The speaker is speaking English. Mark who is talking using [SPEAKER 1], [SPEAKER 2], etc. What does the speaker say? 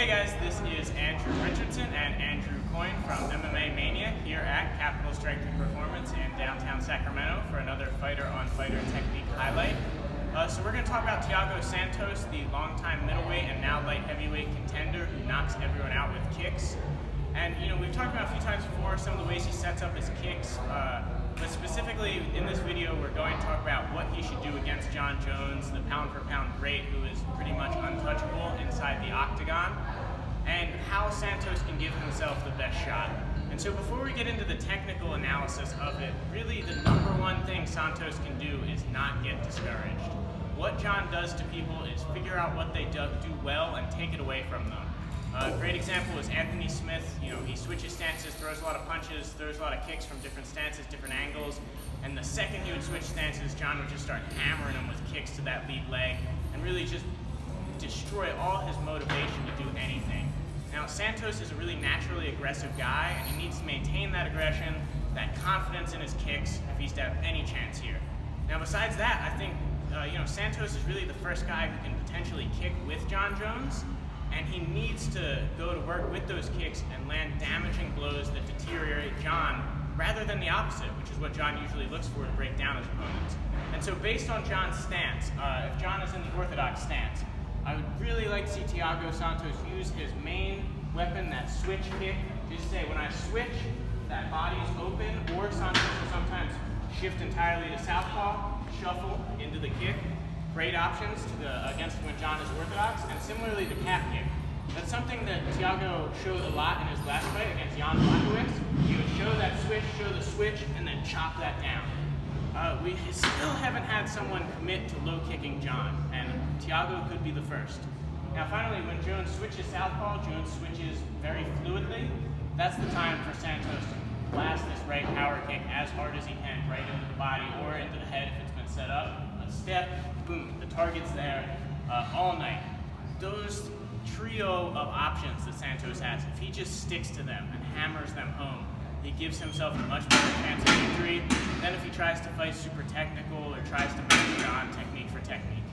[SPEAKER 1] Hey guys, this is Andrew Richardson and Andrew Coyne from MMA Mania here at Capital Strength and Performance in downtown Sacramento for another Fighter on Fighter technique highlight. So we're going to talk about Thiago Santos, the longtime middleweight and now light heavyweight contender who knocks everyone out with kicks. And we've talked about a few times before some of the ways he sets up his kicks, but specifically in this video we're going to talk about what he should do against Jon Jones, the pound-for-pound great who is pretty much untouchable inside the octagon, and how Santos can give himself the best shot. And so before we get into the technical analysis of it, really the number one thing Santos can do is not get discouraged. What Jon does to people is figure out what they do well and take it away from them. A great example is Anthony Smith. He switches stances, throws a lot of punches, throws a lot of kicks from different stances, different angles, and the second he would switch stances, Jon would just start hammering him with kicks to that lead leg and really just destroy all his motivation to do anything. Now, Santos is a really naturally aggressive guy, and he needs to maintain that aggression, that confidence in his kicks if he's to have any chance here. Now, besides that, I think Santos is really the first guy who can potentially kick with Jon Jones, and he needs to go to work with those kicks and land damaging blows that deteriorate Jon rather than the opposite, which is what Jon usually looks for to break down his opponents. And so based on Jon's stance, if Jon is in the orthodox stance, I would really like to see Thiago Santos use his main weapon, that switch kick. Just say, when I switch, that body is open, or Santos will sometimes shift entirely to southpaw, shuffle into the kick. Great options against when Jon is orthodox, and similarly the calf kick. That's something that Thiago showed a lot in his last fight against Jan Blachowicz. He would show that switch, show the switch, and then chop that down. We still haven't had someone commit to low kicking Jon, and Thiago could be the first. Now finally, when Jones switches southpaw, Jones switches very fluidly. That's the time for Santos to blast this right power kick as hard as he can, right into the body or into the head if it's been set up. A step, boom, the target's there all night. Those trio of options that Santos has, if he just sticks to them and hammers them home, he gives himself a much better chance of victory than if he tries to fight super technical or tries to match Jon technique for technique.